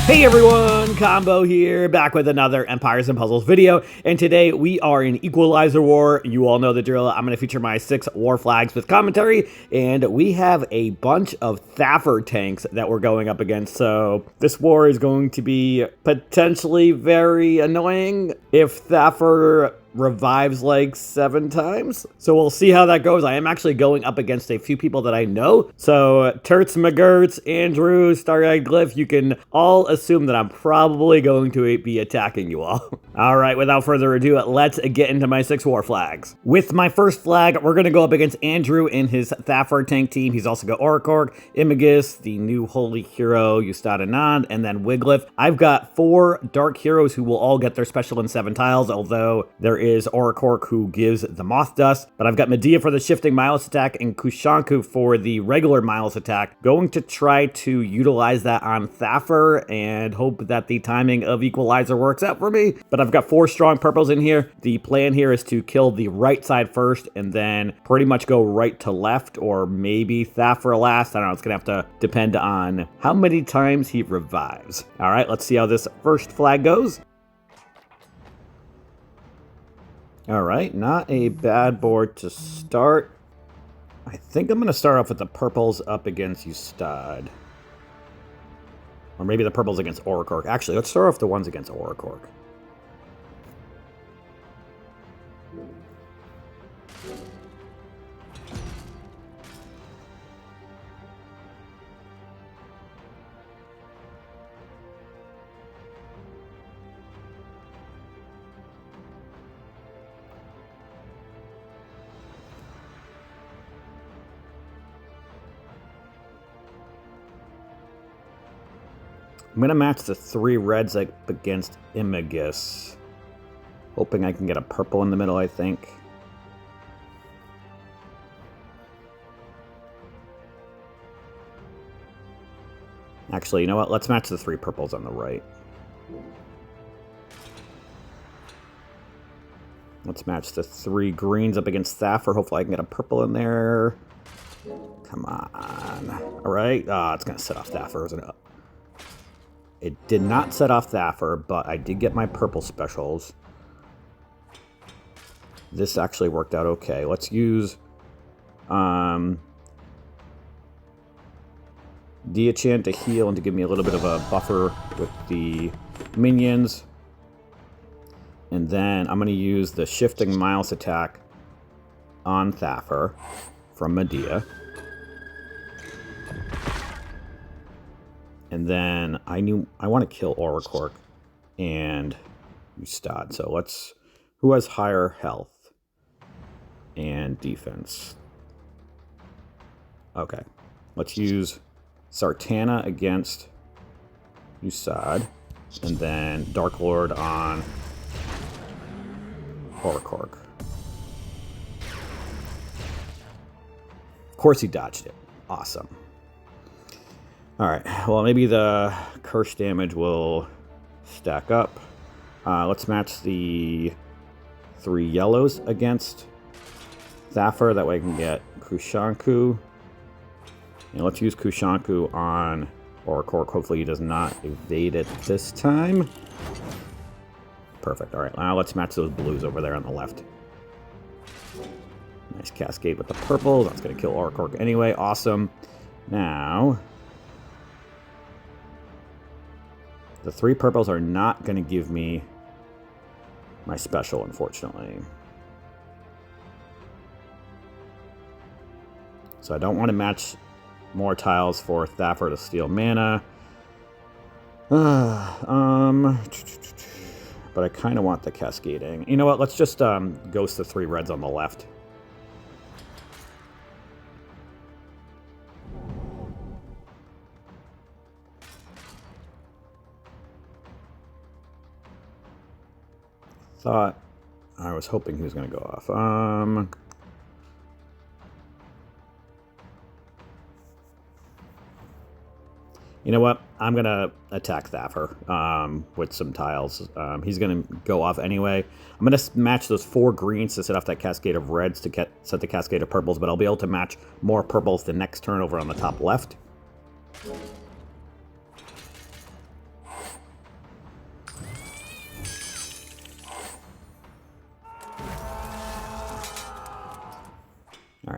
Hey everyone, Combo here, back with another Empires and Puzzles video, and today we are in Equalizer War. You all know the drill. I'm going to feature my 6 war flags with commentary, and we have a bunch of Thaffer tanks that we're going up against, so this war is going to be potentially very annoying if Thaffer revives like 7 times. So we'll see how that goes. I am actually going up against a few people that I know. So Turts, McGurts, Andrew, Stareyed Glyph, you can all assume that I'm probably going to be attacking you all. All right, without further ado, let's get into my 6 war flags. With my first flag, we're going to go up against Andrew and his Thaffer tank team. He's also got Orakork, Imagus, the new holy hero, Ustadanand, and then Wiglif. I've got 4 dark heroes who will all get their special in 7 tiles, although there is Orakork who gives the Moth Dust, but I've got Medea for the shifting Miles attack and Kushanku for the regular Miles attack. Going to try to utilize that on Thaffer and hope that the timing of Equalizer works out for me, but I've got 4 strong purples in here. The plan here is to kill the right side first and then pretty much go right to left, or maybe Thaffer last. I don't know, it's gonna have to depend on how many times he revives. All right, let's see how this first flag goes. All right, not a bad board to start. I think I'm going to start off with the purples up against Ustad. Or maybe the purples against Orakork. Actually, let's start off the ones against Orakork. I'm going to match the 3 reds up against Imagus. Hoping I can get a purple in the middle, I think. Actually, you know what? Let's match the 3 purples on the right. Let's match the 3 greens up against Thaffer. Hopefully I can get a purple in there. Come on. All right. Ah, it's going to set off Thaffer, isn't it? It did not set off Thaffer, but I did get my purple specials. This actually worked out okay. Let's use Diachant to heal and to give me a little bit of a buffer with the minions. And then I'm going to use the Shifting Miles attack on Thaffer from Medea. And then I want to kill Orakork and Ustad. So let's, who has higher health and defense? Okay, let's use Sartana against Ustad, and then Dark Lord on Orakork. Of course he dodged it. Awesome. Alright, well maybe the curse damage will stack up. Let's match the 3 yellows against Thaffer, that way I can get Kushanku. And let's use Kushanku on Orakork. Hopefully he does not evade it this time. Perfect, alright, now let's match those blues over there on the left. Nice cascade with the purple, that's going to kill Orakork anyway, awesome. Now, the 3 purples are not going to give me my special, unfortunately. So I don't want to match more tiles for Thaffer to steal mana. But I kind of want the cascading. You know what? Let's just ghost the 3 reds on the left. I was hoping he was going to go off. You know what? I'm going to attack Thaffer with some tiles. He's going to go off anyway. I'm going to match those 4 greens to set off that cascade of reds to set the cascade of purples, but I'll be able to match more purples the next turn over on the top left.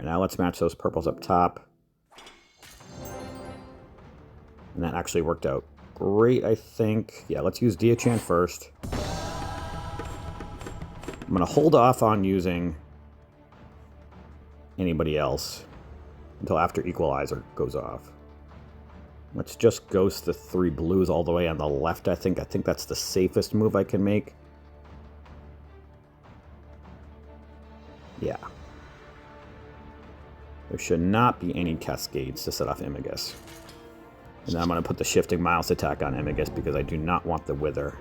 now let's match those purples up top. And that actually worked out great, I think. Yeah, let's use Diachant first. I'm going to hold off on using anybody else until after Equalizer goes off. Let's just ghost the 3 blues all the way on the left, I think. I think that's the safest move I can make. Yeah. There should not be any cascades to set off Immigus. And then I'm going to put the Shifting Mouse attack on Immigus because I do not want the Wither.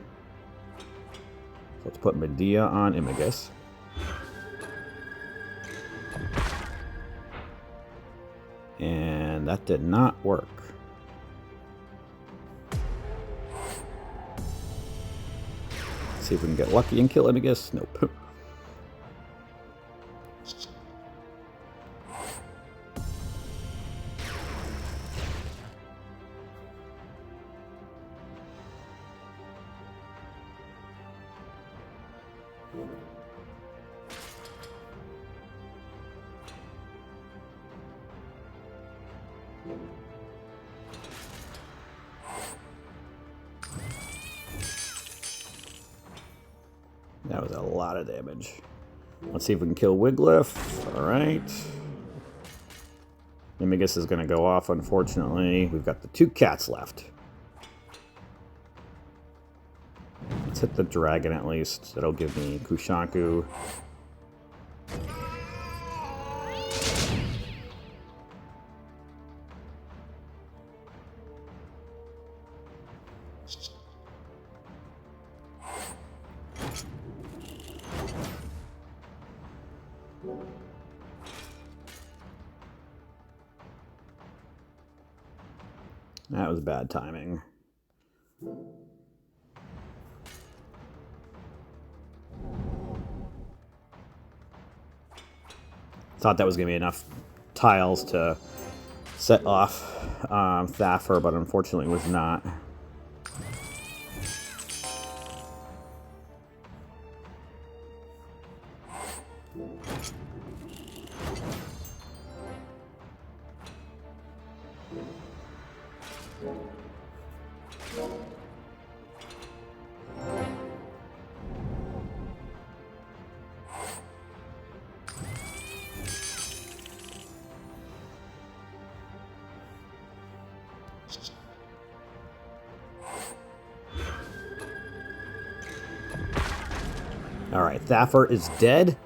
So let's put Medea on Immigus. And that did not work. Let's see if we can get lucky and kill Immigus. Nope. That was a lot of damage. Let's see if we can kill Wiglif. Alright. Immigus is going to go off, unfortunately. We've got the 2 cats left. Let's hit the dragon at least. That'll give me Kushanku. That was bad timing. Thought that was going to be enough tiles to set off Thaffer, but unfortunately it was not. Alright, Thaffer is dead.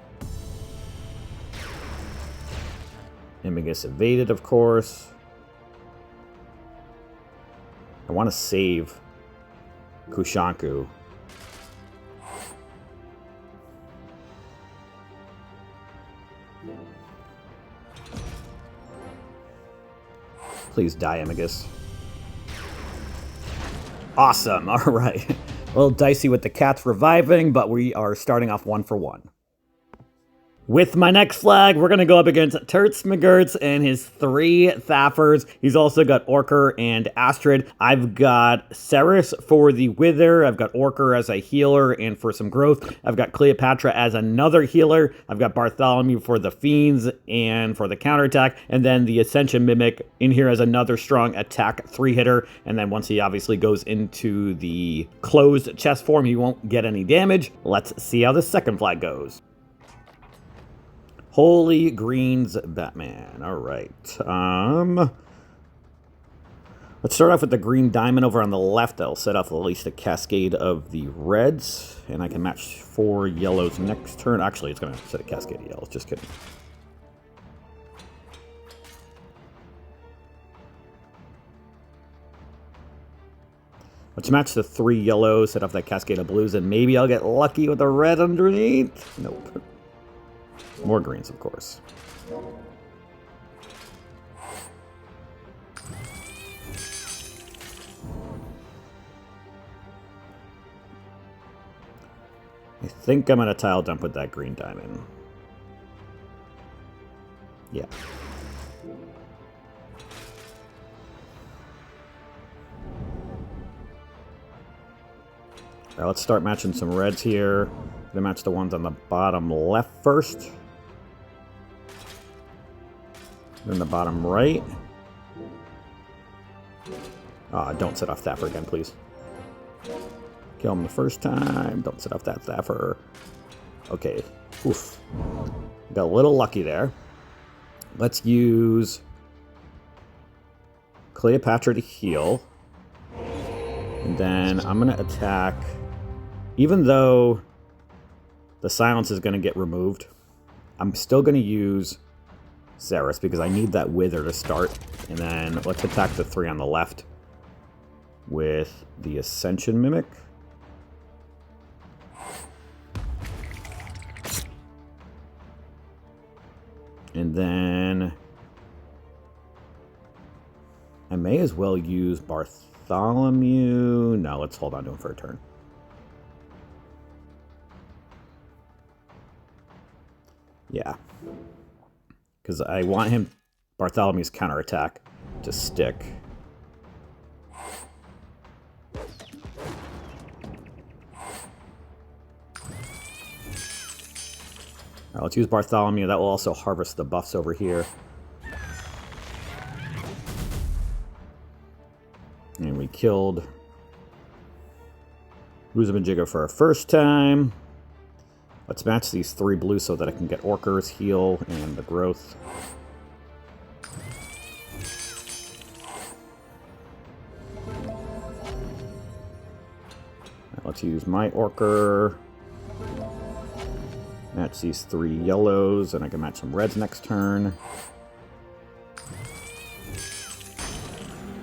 Immigus evaded, of course. I want to save Kushanku. Please die, Immigus. Awesome, alright. A little dicey with the cats reviving, but we are starting off 1 for 1. With my next flag, we're going to go up against Tertz McGurtz and his 3 Thaffers. He's also got Orker and Astrid. I've got Ceres for the Wither. I've got Orker as a healer and for some growth. I've got Cleopatra as another healer. I've got Bartholomew for the Fiends and for the counterattack. And then the Ascension Mimic in here as another strong attack 3-hitter. And then once he obviously goes into the closed chest form, he won't get any damage. Let's see how the second flag goes. Holy Greens Batman. All right. Let's start off with the green diamond over on the left. That'll set off at least a cascade of the reds. And I can match 4 yellows next turn. Actually, it's going to set a cascade of yellows. Just kidding. Let's match the 3 yellows, set off that cascade of blues, and maybe I'll get lucky with a red underneath. Nope. More greens, of course. I think I'm going to tile dump with that green diamond. Yeah. All right, let's start matching some reds here. I'm going to match the ones on the bottom left first. Then the bottom right. Don't set off Thaffer again, please. Kill him the first time. Don't set off that Thaffer. Okay. Oof. Got a little lucky there. Let's use Cleopatra to heal. And then I'm going to attack. Even though the silence is going to get removed, I'm still going to use Ceres because I need that Wither to start. And then let's attack the 3 on the left with the Ascension Mimic. And then I may as well use Bartholomew. No, let's hold on to him for a turn. Yeah. Because I want him, Bartholomew's counterattack, to stick. All right, let's use Bartholomew. That will also harvest the buffs over here. And we killed Uzumajigga for our first time. Let's match these 3 blues so that I can get Orcker's heal and the growth. Right, let's use my Orcker. Match these 3 yellows, and I can match some reds next turn.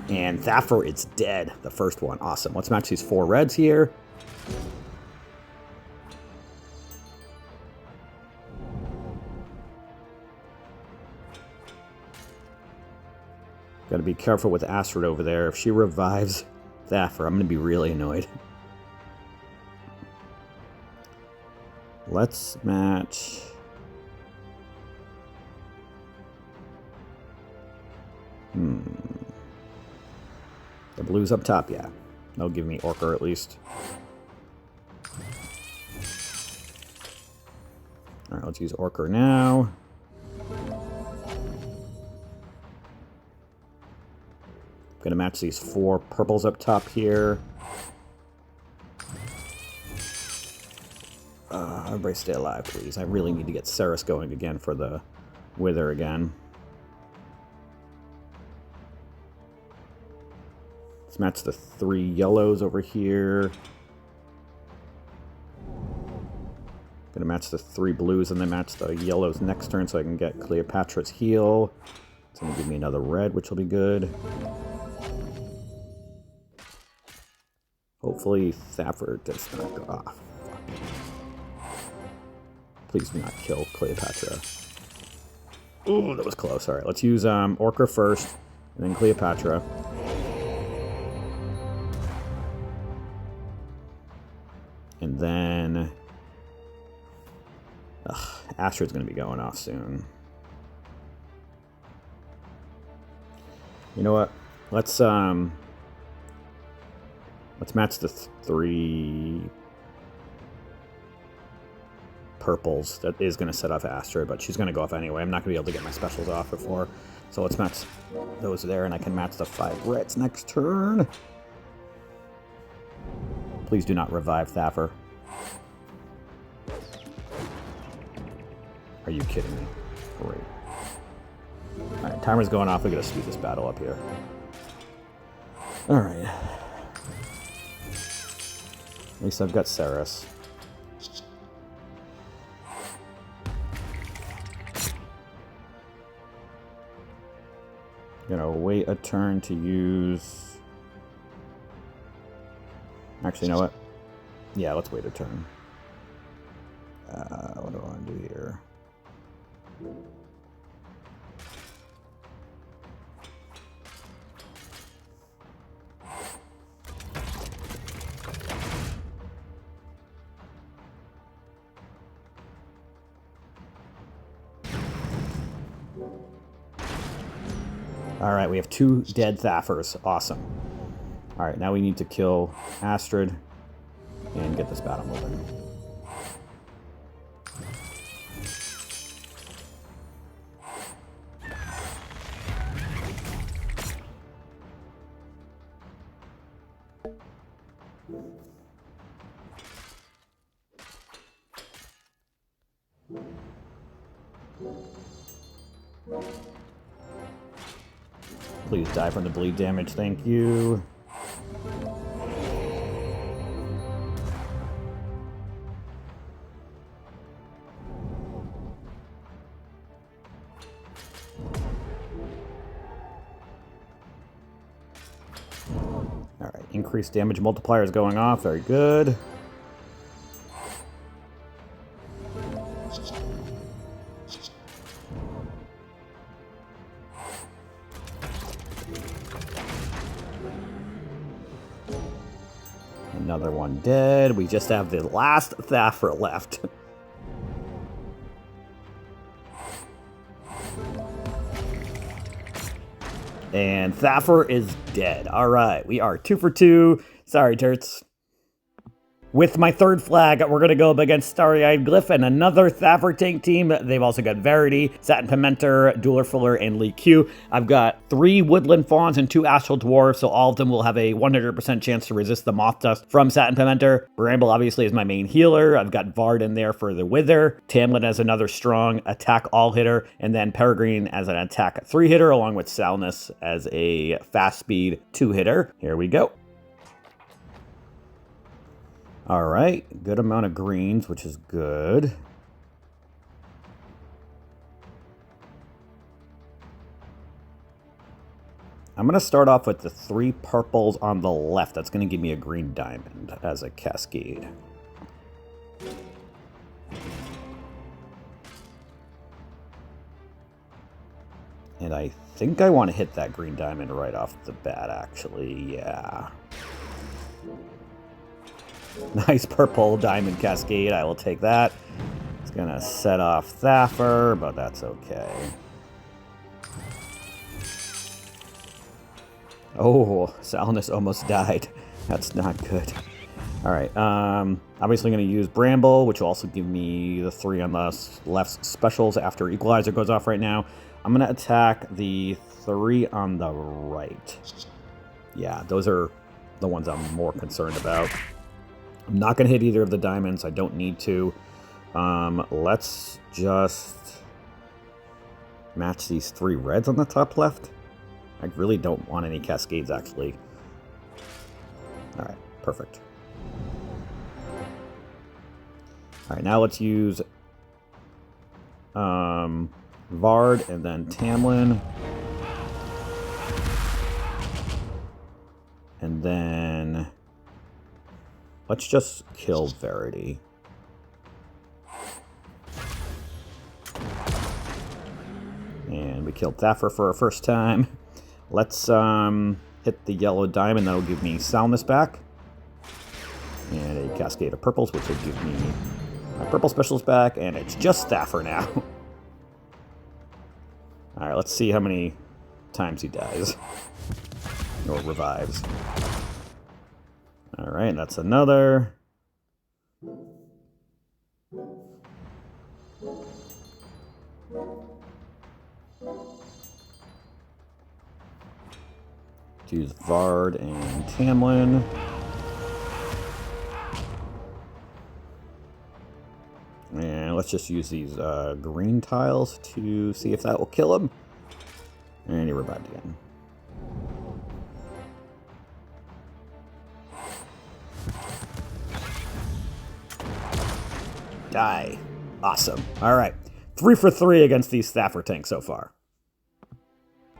And Thaffer, it's dead. The first one. Awesome. Let's match these 4 reds here. Got to be careful with Astrid over there. If she revives Thaffer, I'm going to be really annoyed. Let's match. The blues up top, yeah. They'll give me Orker at least. Alright, let's use Orker now. Gonna match these 4 purples up top here. Everybody stay alive, please. I really need to get Ceres going again for the Wither again. Let's match the 3 yellows over here. Gonna match the 3 blues and then match the yellows next turn so I can get Cleopatra's heal. It's gonna give me another red, which will be good. Hopefully Thaffer does not go off. Please do not kill Cleopatra. Ooh, that was close. Alright, let's use Orker first, and then Cleopatra. And then... Astrid's going to be going off soon. You know what? Let's match the 3... purples. That is going to set off Astrid, but she's going to go off anyway. I'm not going to be able to get my specials off before. So let's match those there, and I can match the 5 reds next turn. Please do not revive Thaffer. Are you kidding me? Great. Alright, timer's going off. We gotta speed this battle up here. Alright. At least I've got Ceres. Gonna wait a turn to use... Actually, you know what? Yeah, let's wait a turn. What do I want to do here? Alright, we have 2 dead Thaffers. Awesome. Alright, now we need to kill Astrid and get this battle moving. Please die from the bleed damage, thank you. Alright, increased damage multiplier is going off, very good. Another one dead. We just have the last Thaffer left. And Thaffer is dead. All right, we are 2 for 2. Sorry, Turts. With my third flag, we're going to go up against Starry-Eyed Glyph and another Thaffer tank team. They've also got Verity, Satin Pimenter, Dueler Fuller, and Lee Q. I've got 3 Woodland Fawns and 2 Astral Dwarves, so all of them will have a 100% chance to resist the Moth Dust from Satin Pimenter. Bramble obviously is my main healer. I've got Vard in there for the Wither. Tamlin as another strong attack all hitter, and then Peregrine as an attack 3 hitter, along with Salnus as a fast speed 2 hitter. Here we go. All right, good amount of greens, which is good. I'm going to start off with the 3 purples on the left. That's going to give me a green diamond as a cascade. And I think I want to hit that green diamond right off the bat, actually. Yeah. Nice purple diamond cascade. I will take that. It's going to set off Thaffer, but that's okay. Oh, Salnus almost died. That's not good. All right. Obviously going to use Bramble, which will also give me the 3 on the left specials after Equalizer goes off right now. I'm going to attack the 3 on the right. Yeah, those are the ones I'm more concerned about. I'm not going to hit either of the diamonds. I don't need to. Let's just match these 3 reds on the top left. I really don't want any cascades, actually. All right, perfect. All right, now let's use Vard and then Tamlin. And then let's just kill Verity. And we killed Thaffer for our first time. Let's hit the yellow diamond. That'll give me Salnus back. And a cascade of purples, which will give me my purple specials back. And it's just Thaffer now. Alright, let's see how many times he dies. Or revives. Alright, that's another. Use Vard and Tamlin. And let's just use these green tiles to see if that will kill him. And he revived again. Die. Awesome. All right. 3 for 3 against these Thaffer tanks so far.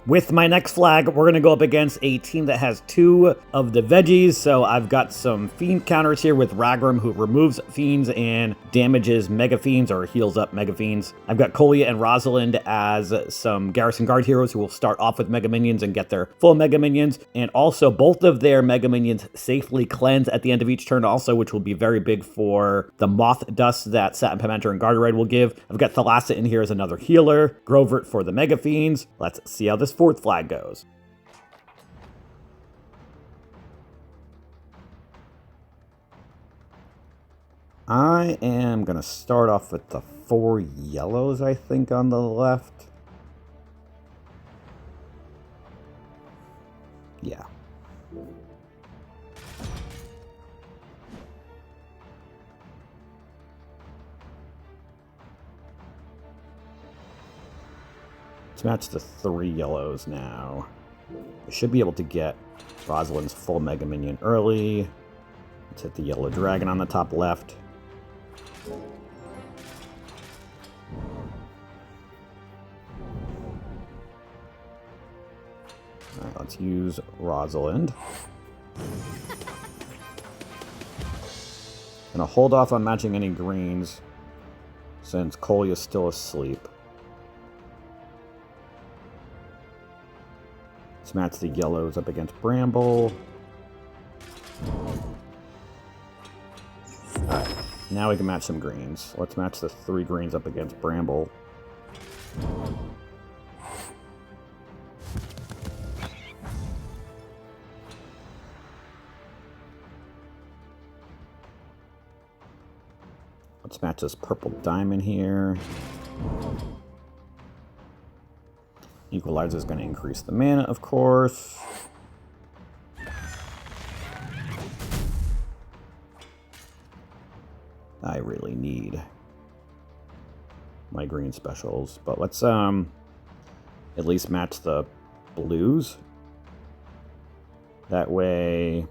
With my next flag, we're going to go up against a team that has 2 of the veggies. So I've got some Fiend counters here with Ragrim, who removes Fiends and damages Mega Fiends or heals up Mega Fiends. I've got Kolya and Rosalind as some Garrison Guard heroes who will start off with Mega Minions and get their full Mega Minions. And also both of their Mega Minions safely cleanse at the end of each turn also, which will be very big for the Moth Dust that Satin Pimenter and Garderoid will give. I've got Thalassa in here as another healer. Grovert for the Mega Fiends. Let's see how this 4th flag goes. I am going to start off with the 4 yellows, I think, on the left. Yeah. Let's match the 3 yellows now. We should be able to get Rosalind's full Mega Minion early. Let's hit the yellow dragon on the top left. Alright, let's use Rosalind. Gonna hold off on matching any greens since Kolya's still asleep. Let's match the yellows up against Bramble. Alright, now we can match some greens. Let's match the 3 greens up against Bramble. Let's match this purple diamond here. Equalizer is going to increase the mana, of course. I really need my green specials, but let's at least match the blues. That way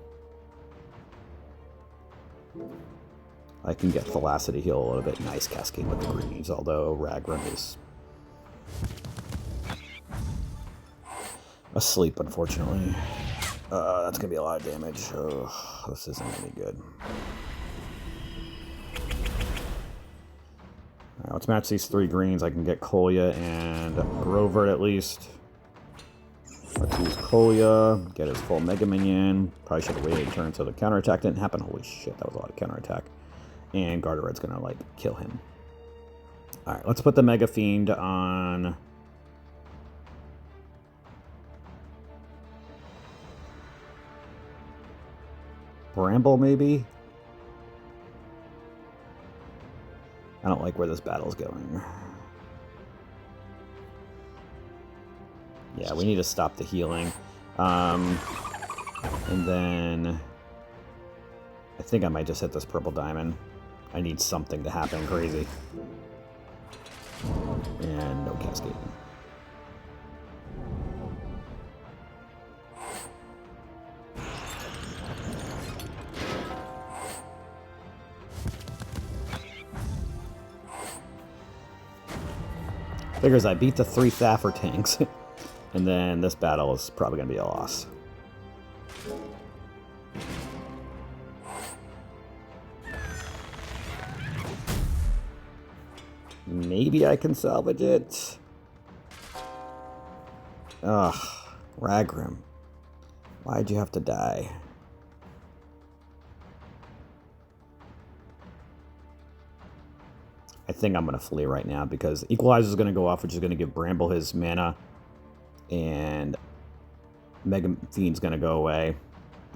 I can get Velocity Heal a little bit. Nice cascade with the greens, although Ragran is asleep, unfortunately. That's going to be a lot of damage. Oh, this isn't any good. Alright, let's match these 3 greens. I can get Kolya and Grover at least. Let's use Kolya, get his full Mega Minion. Probably should have waited a turn so the counterattack didn't happen. Holy shit, that was a lot of counterattack. And Garderoid's gonna, like, kill him. Alright, let's put the Mega Fiend on Bramble, maybe? I don't like where this battle's going. Yeah, we need to stop the healing. And then I think I might just hit this purple diamond. I need something to happen crazy. And no cascading. Figures I beat the 3 Thaffer tanks, and then this battle is probably going to be a loss. Maybe I can salvage it. Ugh, Ragrim. Why'd you have to die? I think I'm going to flee right now because Equalizer is going to go off, which is going to give Bramble his mana. And Mega Fiend's going to go away.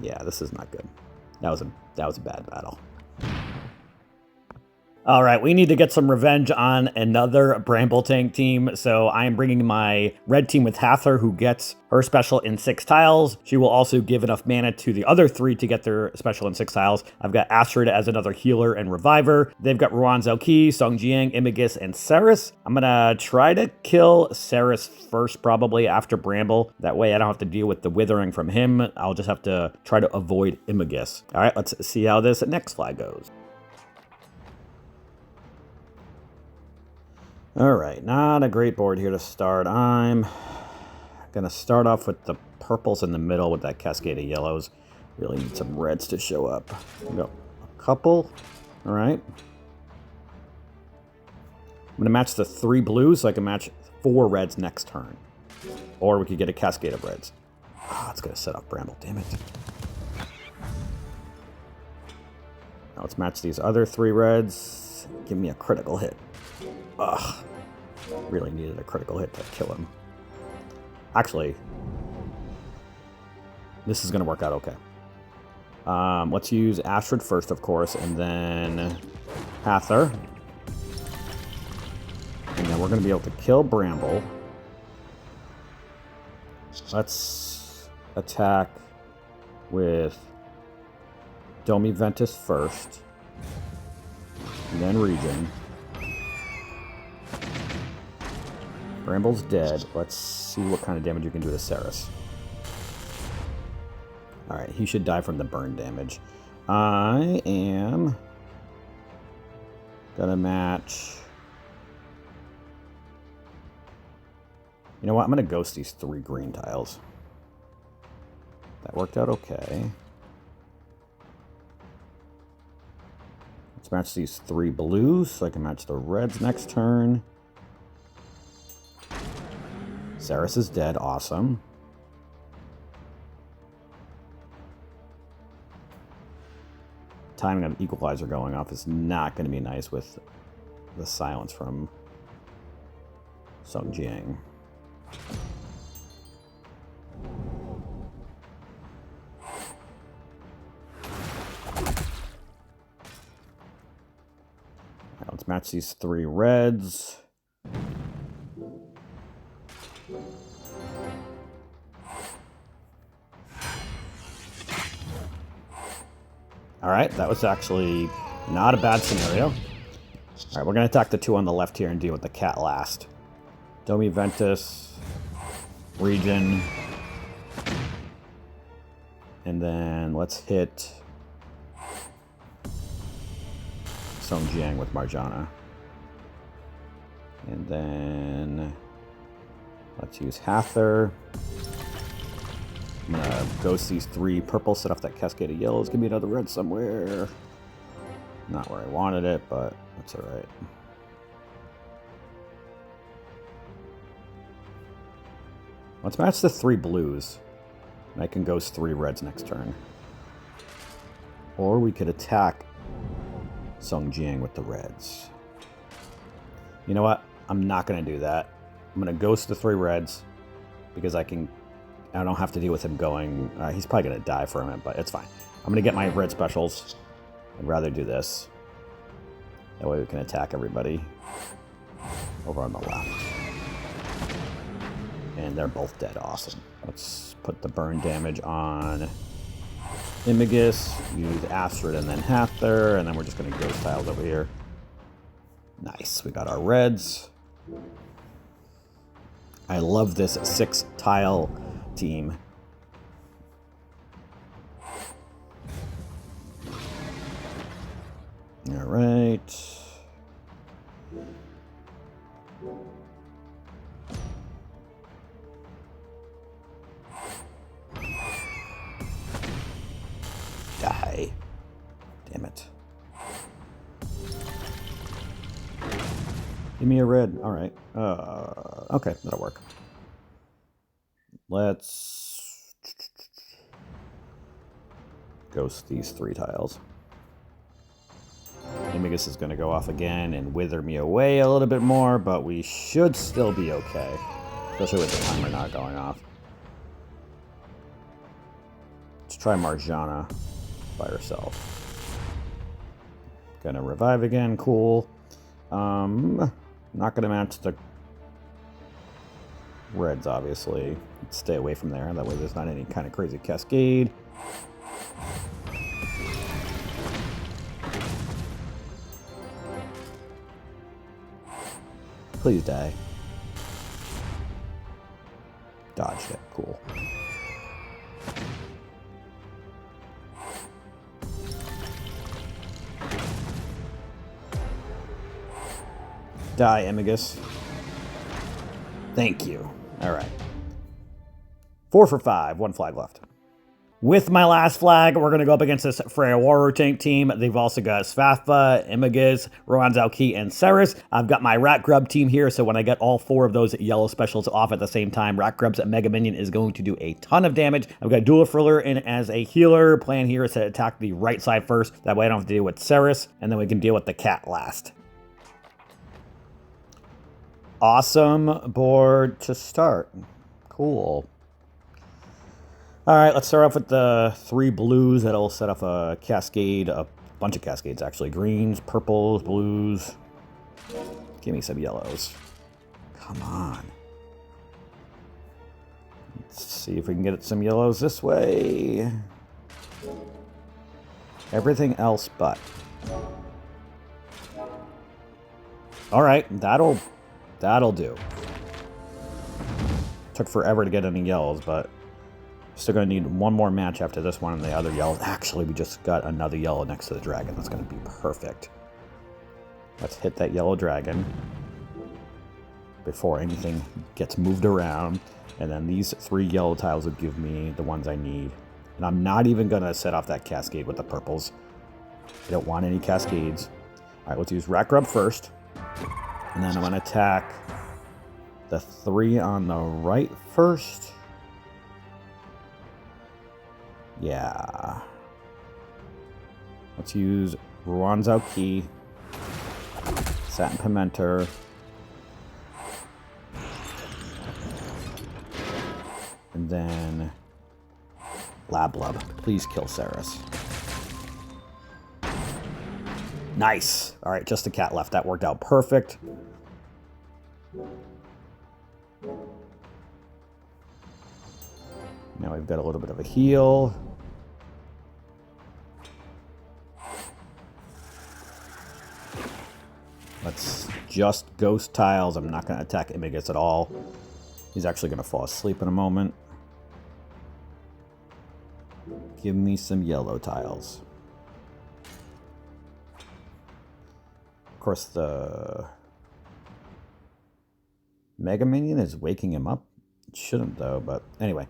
Yeah, this is not good. That was a bad battle. All right, we need to get some revenge on another Bramble tank team. So I am bringing my red team with Hather, who gets her special in 6 tiles. She will also give enough mana to the other 3 to get their special in 6 tiles. I've got Astrid as another healer and reviver. They've got Ruan Zelki, Song Jiang, Imagus, and Ceres. I'm going to try to kill Ceres first, probably after Bramble. That way I don't have to deal with the withering from him. I'll just have to try to avoid Imagus. All right, let's see how this next flag goes. Alright, not a great board here to start. I'm going to start off with the purples in the middle with that cascade of yellows. Really need some reds to show up. We got a couple. Alright. I'm going to match the 3 blues so I can match 4 reds next turn. Or we could get a cascade of reds. Oh, it's going to set up Bramble, damn it. Now let's match these other 3 reds. Give me a critical hit. Ugh. Really needed a critical hit to kill him. Actually, this is going to work out okay. Let's use Astrid first, of course, and then Hather. And then we're going to be able to kill Bramble. Let's attack with Domi Ventus first, and then Regen. Bramble's dead. Let's see what kind of damage you can do to Ceres. Alright, he should die from the burn damage. I am gonna match... You know what? I'm gonna ghost these 3 green tiles. That worked out okay. Let's match these 3 blues so I can match the reds next turn. Ceres is dead. Awesome. Timing of Equalizer going off is not going to be nice with the silence from Sung Jiang. Right, let's match these 3 reds. Alright, that was actually not a bad scenario. Alright, we're going to attack the 2 on the left here and deal with the cat last. Domi Ventus, Region, and then let's hit Sung Jiang with Marjana. And then let's use Hather. I'm gonna ghost these 3 purple, set off that cascade of yellows. Give me another red somewhere. Not where I wanted it, but that's alright. Let's match the 3 blues. And I can ghost 3 reds next turn. Or we could attack Sung Jiang with the reds. You know what? I'm not gonna do that. I'm gonna ghost the 3 reds because I don't have to deal with him going... he's probably going to die for a minute, but it's fine. I'm going to get my red specials. I'd rather do this. That way we can attack everybody over on the left. And they're both dead. Awesome. Let's put the burn damage on Imagus, use Astrid and then Hather, and then we're just going to ghost tiles over here. Nice. We got our reds. I love this 6-tile team. All right. Die. Damn it. Give me a red. All right. Okay, that'll work. Let's ghost these 3 tiles. Imagus is going to go off again and wither me away a little bit more, but we should still be okay. Especially with the timer not going off. Let's try Marjana by herself. Gonna revive again, cool. Not gonna match the reds, obviously. Let's stay away from there, that way there's not any kind of crazy cascade. Please die. Dodged it. Cool. Die, Imagus. Thank you. All right. 4 for 5. 1 flag left. With my last flag, we're going to go up against this Freya Warrior Tank team. They've also got Svathva, Imagus, Rohan Zalki, and Ceres. I've got my Rat Grub team here, so when I get all 4 of those yellow specials off at the same time, Rat Grub's Mega Minion is going to do a ton of damage. I've got Dual Friller in as a healer. Plan here is to attack the right side first. That way I don't have to deal with Ceres, and then we can deal with the cat last. Awesome board to start. Cool. All right, let's start off with the 3 blues. That'll set off a cascade, a bunch of cascades actually. Greens, purples, blues. Give me some yellows. Come on. Let's see if we can get some yellows this way. Everything else but. All right, that'll do. Took forever to get any yellows, but still going to need one more match after this one and the other yellows. Actually, we just got another yellow next to the dragon. That's going to be perfect. Let's hit that yellow dragon before anything gets moved around. And then these 3 yellow tiles will give me the ones I need. And I'm not even going to set off that cascade with the purples. I don't want any cascades. All right, let's use Rack Rub first. And then I'm going to attack the 3 on the right first. Yeah. Let's use Ruanzao Key, Satin Pimenter, and then Lablub. Please kill Ceres. Nice. All right, just a cat left. That worked out perfect. Now we've got a little bit of a heal. Let's just ghost tiles. I'm not going to attack Imagus at all. He's actually going to fall asleep in a moment. Give me some yellow tiles. Of course, the Mega Minion is waking him up. It shouldn't, though, but anyway.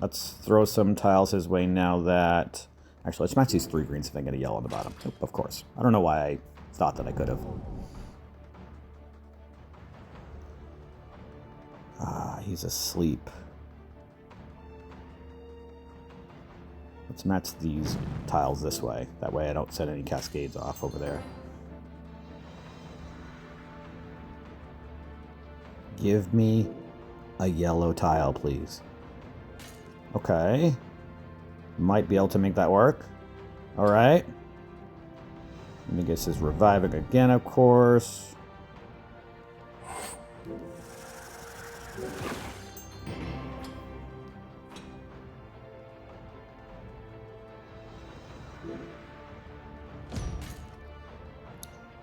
Let's throw some tiles his way now that... Actually, let's match these 3 greens if I get a yellow on the bottom. Oop, of course. I don't know why I thought that I could have. He's asleep. Let's match these tiles this way. That way I don't set any cascades off over there. Give me a yellow tile, please. Okay. Might be able to make that work. Alright. Imagus is reviving again, of course.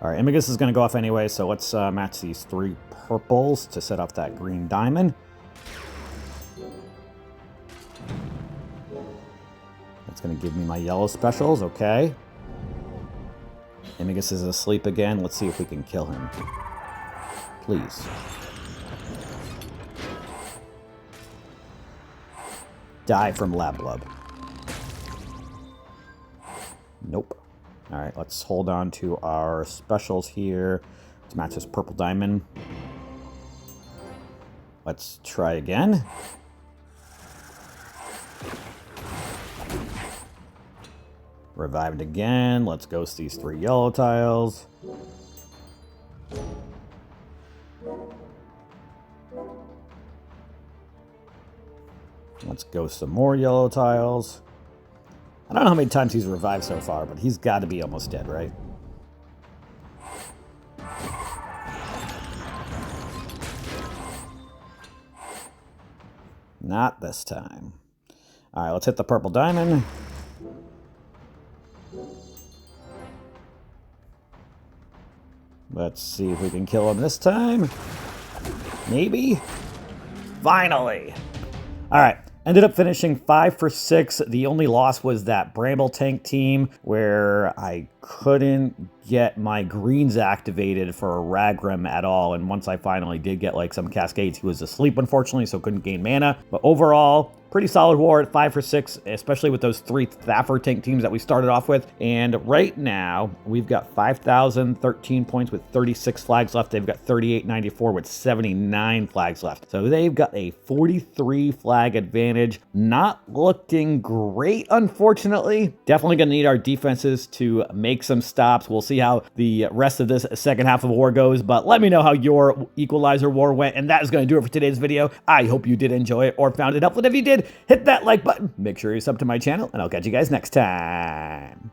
Alright, Imagus is going to go off anyway, so let's match these 3 purples to set off that green diamond. That's going to give me my yellow specials, okay. Imagus is asleep again. Let's see if we can kill him. Please. Die from Lablub. Nope. Alright, let's hold on to our specials here to match this purple diamond. Let's try again. Revived again. Let's ghost these 3 yellow tiles. Let's ghost some more yellow tiles. I don't know how many times he's revived so far, but he's got to be almost dead, right? Not this time. All right, let's hit the purple diamond. Let's see if we can kill him this time. Maybe. Finally. All right. Ended up finishing 5 for 6. The only loss was that Bramble Tank team where I couldn't get my greens activated for a Ragrim at all. And once I finally did get like some cascades, he was asleep, unfortunately, so couldn't gain mana. But overall, pretty solid war at 5 for 6, especially with those 3 Thaffer tank teams that we started off with. And right now, we've got 5,013 points with 36 flags left. They've got 3,894 with 79 flags left. So they've got a 43 flag advantage. Not looking great, unfortunately. Definitely going to need our defenses to make some stops. We'll see how the rest of this second half of the war goes, but let me know how your Equalizer war went. And that is going to do it for today's video. I hope you did enjoy it or found it helpful. If you did, hit that like button, make sure you sub to my channel, and I'll catch you guys next time.